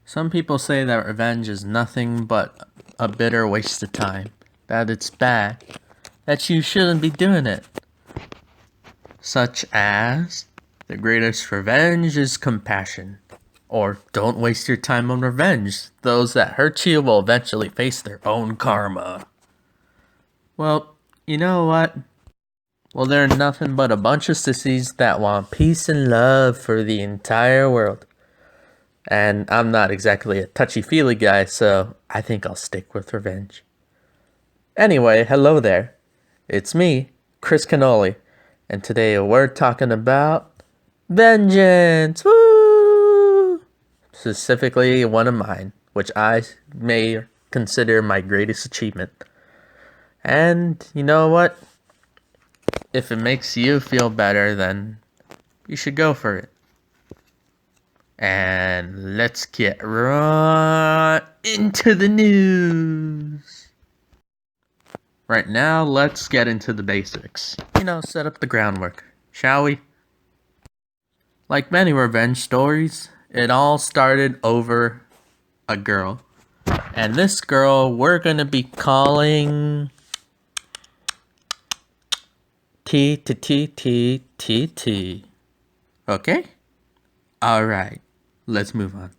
Some people say that revenge is nothing but a bitter waste of time, that it's bad, that you shouldn't be doing it. Such as, the greatest revenge is compassion. Or, don't waste your time on revenge. Those that hurt you will eventually face their own karma. Well, you know what? Well, they're nothing but a bunch of sissies that want peace and love for the entire world. And I'm not exactly a touchy-feely guy, so I think I'll stick with revenge. Anyway, hello there. It's me, Chris Cannoli, and today we're talking about vengeance! Woo! Specifically one of mine, which I may consider my greatest achievement. And you know what? If it makes you feel better, then you should go for it. And let's get right into the news. Right now, let's get into the basics. Set up the groundwork, shall we? Like many revenge stories, it all started over a girl. And this girl we're gonna be calling T. Okay? Alright, let's move on.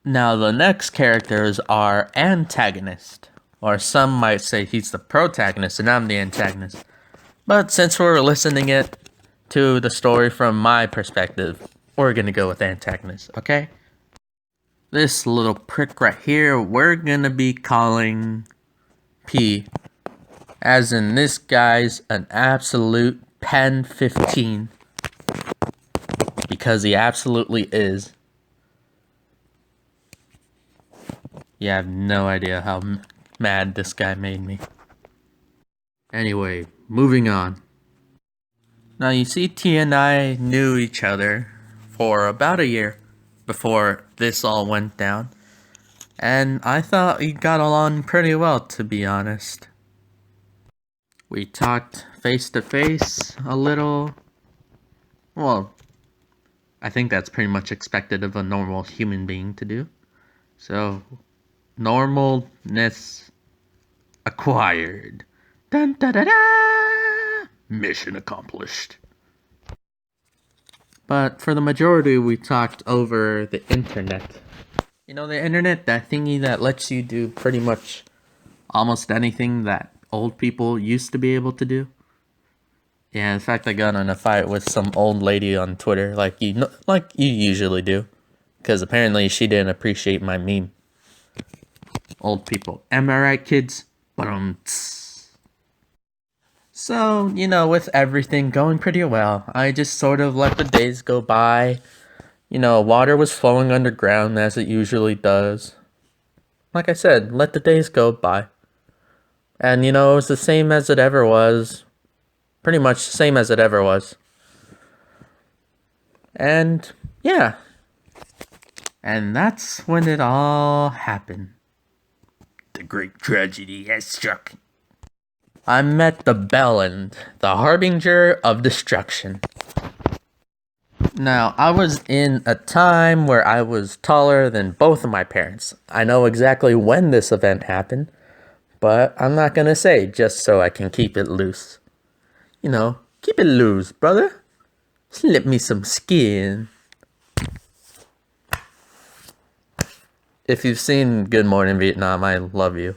Now the next characters are antagonists. Or some might say he's the protagonist and I'm the antagonist. But since we're listening it to the story from my perspective, we're gonna go with antagonist, okay? This little prick right here, we're gonna be calling P. As in, this guy's an absolute pen 15. Because he absolutely is. You have no idea how mad this guy made me. Anyway, moving on. Now you see, T and I knew each other for about a year before this all went down. And I thought we got along pretty well, to be honest. We talked face to face a little. Well, I think that's pretty much expected of a normal human being to do. So, normalness acquired. Dun da da da! Mission accomplished. But for the majority, we talked over the internet. The internet, that thingy that lets you do pretty much almost anything that old people used to be able to do. Yeah, in fact, I got in a fight with some old lady on Twitter, like you usually do, because apparently she didn't appreciate my meme. Old people, am I right, kids? So, with everything going pretty well, I just sort of let the days go by. Water was flowing underground as it usually does. Like I said, let the days go by. And, it was the same as it ever was. Pretty much the same as it ever was. And, yeah. And that's when it all happened. The great tragedy has struck. I met the Bellend, the harbinger of destruction. Now, I was in a time where I was taller than both of my parents. I know exactly when this event happened, but I'm not gonna say just so I can keep it loose. Keep it loose, brother. Slip me some skin. If you've seen Good Morning Vietnam, I love you.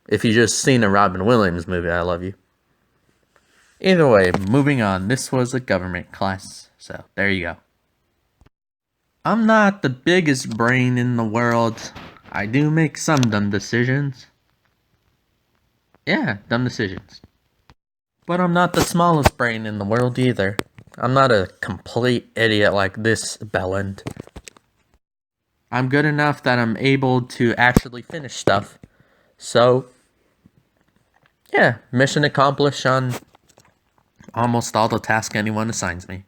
If you've just seen a Robin Williams movie, I love you. Either way, moving on. This was a government class, so there you go. I'm not the biggest brain in the world. I do make some dumb decisions. Yeah, dumb decisions. But I'm not the smallest brain in the world either. I'm not a complete idiot like this Bellend. I'm good enough that I'm able to actually finish stuff. So, yeah, mission accomplished on almost all the tasks anyone assigns me.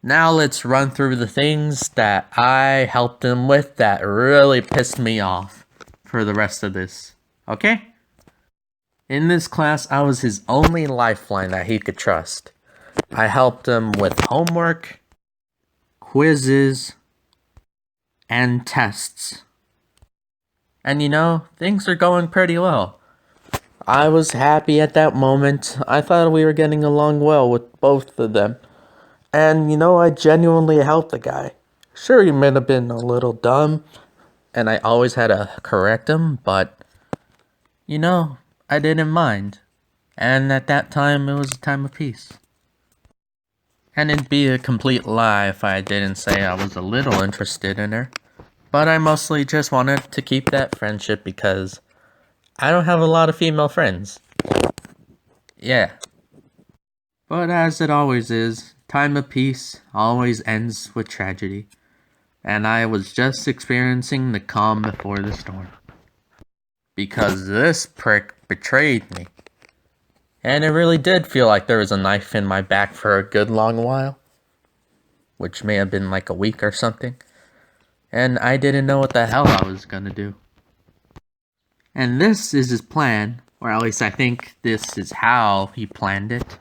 Now let's run through the things that I helped him with that really pissed me off for the rest of this. Okay? In this class, I was his only lifeline that he could trust. I helped him with homework, quizzes, and tests. And you know, things are going pretty well. I was happy at that moment. I thought we were getting along well with both of them. And you know, I genuinely helped the guy. Sure, he might have been a little dumb, and I always had to correct him, but you know, I didn't mind. And at that time, it was a time of peace. And it'd be a complete lie if I didn't say I was a little interested in her. But I mostly just wanted to keep that friendship because I don't have a lot of female friends. Yeah. But as it always is, time of peace always ends with tragedy. And I was just experiencing the calm before the storm. Because this prick betrayed me. And it really did feel like there was a knife in my back for a good long while. Which may have been like a week or something. And I didn't know what the hell I was gonna do. And this is his plan, or at least I think this is how he planned it.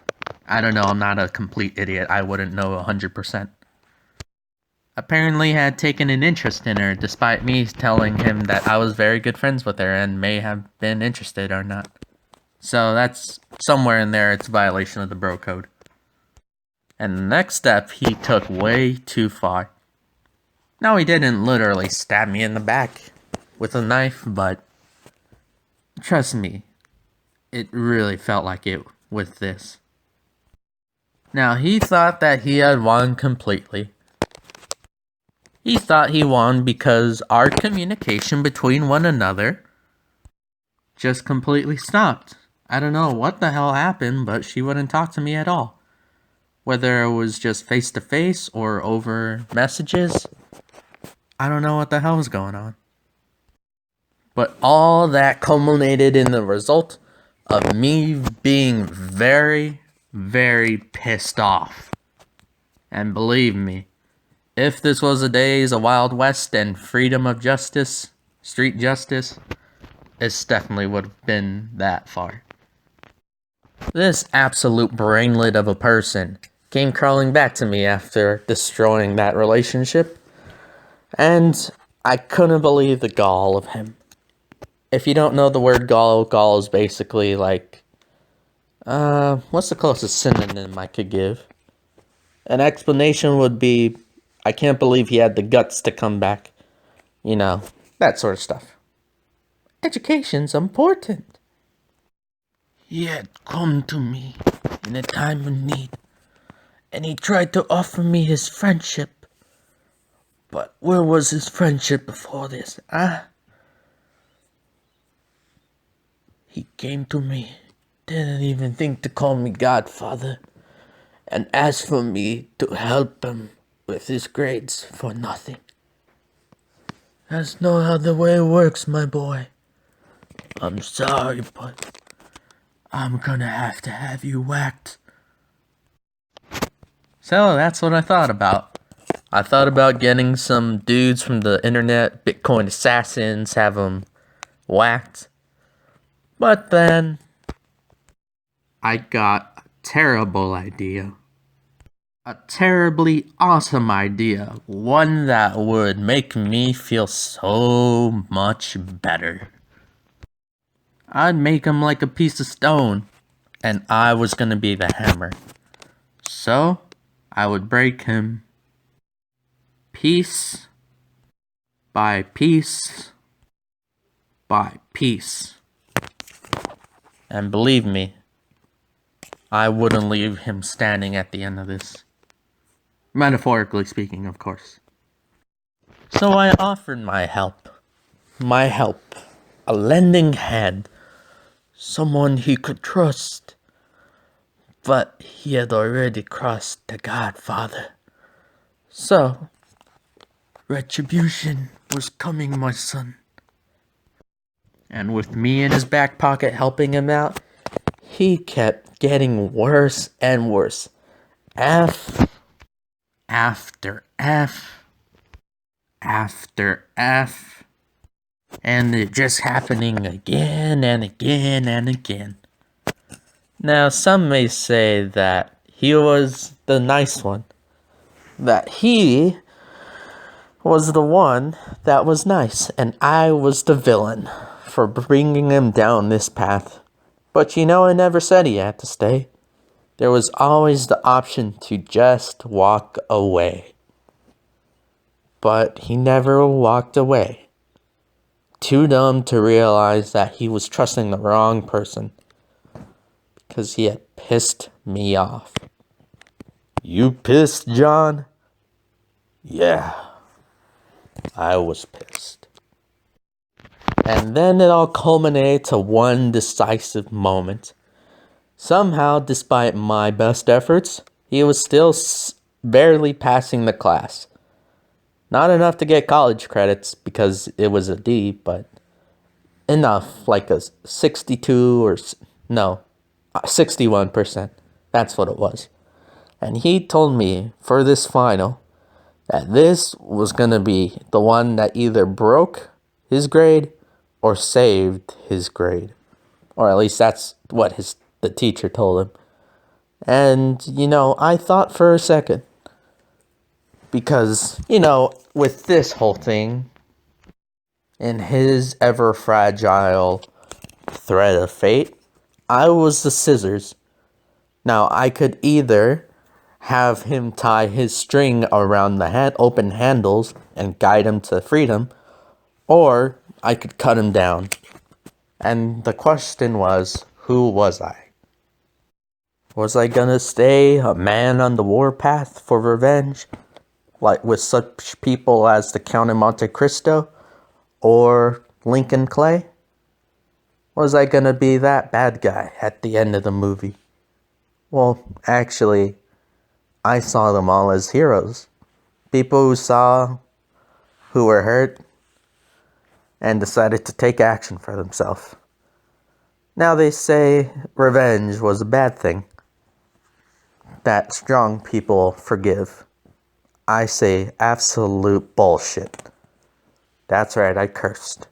I don't know, I'm not a complete idiot, I wouldn't know 100%. Apparently had taken an interest in her, despite me telling him that I was very good friends with her and may have been interested or not. So that's somewhere in there, it's a violation of the bro code. And the next step he took way too far. No, he didn't literally stab me in the back with a knife, but trust me, it really felt like it with this. Now, he thought that he had won completely. He thought he won because our communication between one another just completely stopped. I don't know what the hell happened, but she wouldn't talk to me at all. Whether it was just face-to-face or over messages, I don't know what the hell was going on. But all that culminated in the result of me being very, very pissed off. And believe me, if this was the days of Wild West and freedom of justice, street justice, it definitely would have been that far. This absolute brainlet of a person came crawling back to me after destroying that relationship, and I couldn't believe the gall of him. If you don't know the word gall, gall is basically like, what's the closest synonym I could give? An explanation would be, I can't believe he had the guts to come back. You know, that sort of stuff. Education's important. He had come to me in a time of need, and he tried to offer me his friendship. But where was his friendship before this, huh? He came to me, didn't even think to call me Godfather, and asked for me to help him with his grades for nothing. That's not how the way works, my boy. I'm sorry, but I'm gonna have you whacked. So that's what I thought about. I thought about getting some dudes from the internet, Bitcoin assassins, have them whacked. But then I got a terrible idea. A terribly awesome idea. One that would make me feel so much better. I'd make him like a piece of stone, and I was gonna be the hammer. So, I would break him piece by piece by piece. And believe me, I wouldn't leave him standing at the end of this. Metaphorically speaking, of course. So I offered my help, a lending hand, someone he could trust. But he had already crossed the Godfather. So, retribution was coming, my son. And with me in his back pocket helping him out, he kept getting worse and worse. F after F after F. And it just happening again and again and again. Now, some may say that he was the nice one. That he was the one that was nice, and I was the villain for bringing him down this path. But you know, I never said he had to stay. There was always the option to just walk away. But he never walked away. Too dumb to realize that he was trusting the wrong person. Because he had pissed me off. You pissed, John? Yeah, I was pissed. And then it all culminated to one decisive moment. Somehow, despite my best efforts, he was still barely passing the class. Not enough to get college credits because it was a D, but enough, like a 62 or no, 61%. That's what it was. And he told me for this final that this was going to be the one that either broke his grade or saved his grade. Or at least that's what the teacher told him. And, you know, I thought for a second. Because, you know, with this whole thing, in his ever fragile thread of fate, I was the scissors. Now, I could either have him tie his string around the open handles and guide him to freedom, or I could cut him down. And the question was, who was I? Was I gonna stay a man on the warpath for revenge, like with such people as the Count of Monte Christo or Lincoln Clay? Was I gonna be that bad guy at the end of the movie? Well, actually, I saw them all as heroes. People who were hurt and decided to take action for themselves. Now they say revenge was a bad thing, that strong people forgive. I say absolute bullshit. That's right, I cursed.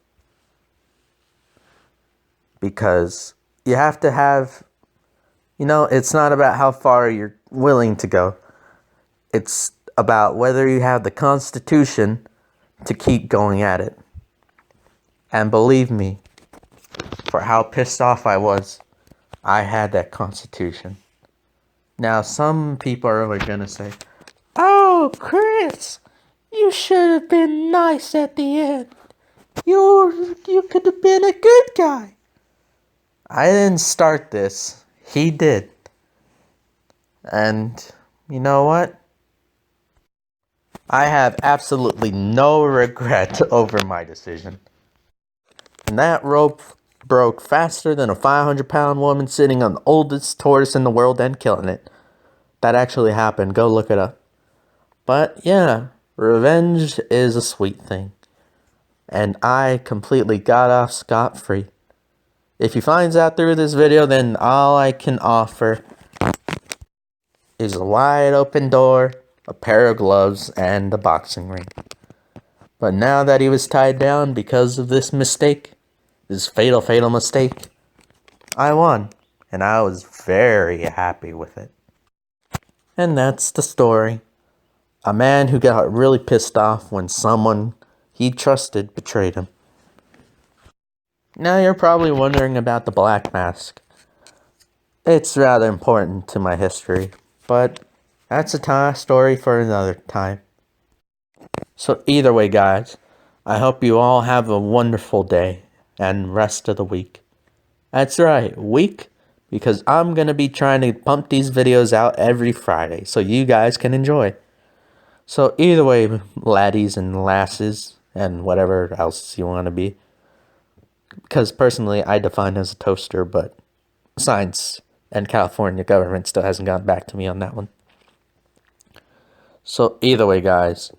Because you have to have, you know, it's not about how far you're willing to go. It's about whether you have the constitution to keep going at it. And believe me, for how pissed off I was, I had that constitution. Now, some people are going to say, "Oh, Chris, you should have been nice at the end. You could have been a good guy." I didn't start this. He did. And you know what? I have absolutely no regret over my decision. And that rope broke faster than a 500-pound woman sitting on the oldest tortoise in the world and killing it. That actually happened. Go look it up. But yeah, revenge is a sweet thing. And I completely got off scot-free. If he finds out through this video, then all I can offer is a wide open door, a pair of gloves, and a boxing ring. But now that he was tied down because of this mistake, this fatal mistake, I won. And I was very happy with it. And that's the story. A man who got really pissed off when someone he trusted betrayed him. Now you're probably wondering about the Black Mask. It's rather important to my history, but that's a story for another time. So either way, guys, I hope you all have a wonderful day and rest of the week. That's right, week, because I'm going to be trying to pump these videos out every Friday so you guys can enjoy. So either way, laddies and lasses and whatever else you want to be. Because personally, I define as a toaster, but science and California government still hasn't gotten back to me on that one. So either way, guys,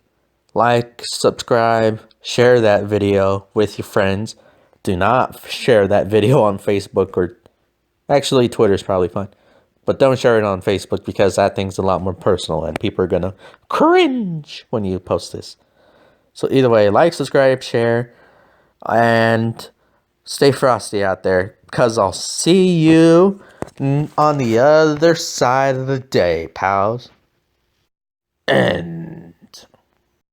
like, subscribe, share that video with your friends. Do not share that video on Facebook, or actually Twitter's probably fine. But don't share it on Facebook because that thing's a lot more personal and people are gonna cringe when you post this. So either way, like, subscribe, share, and stay frosty out there, because I'll see you on the other side of the day, pals. And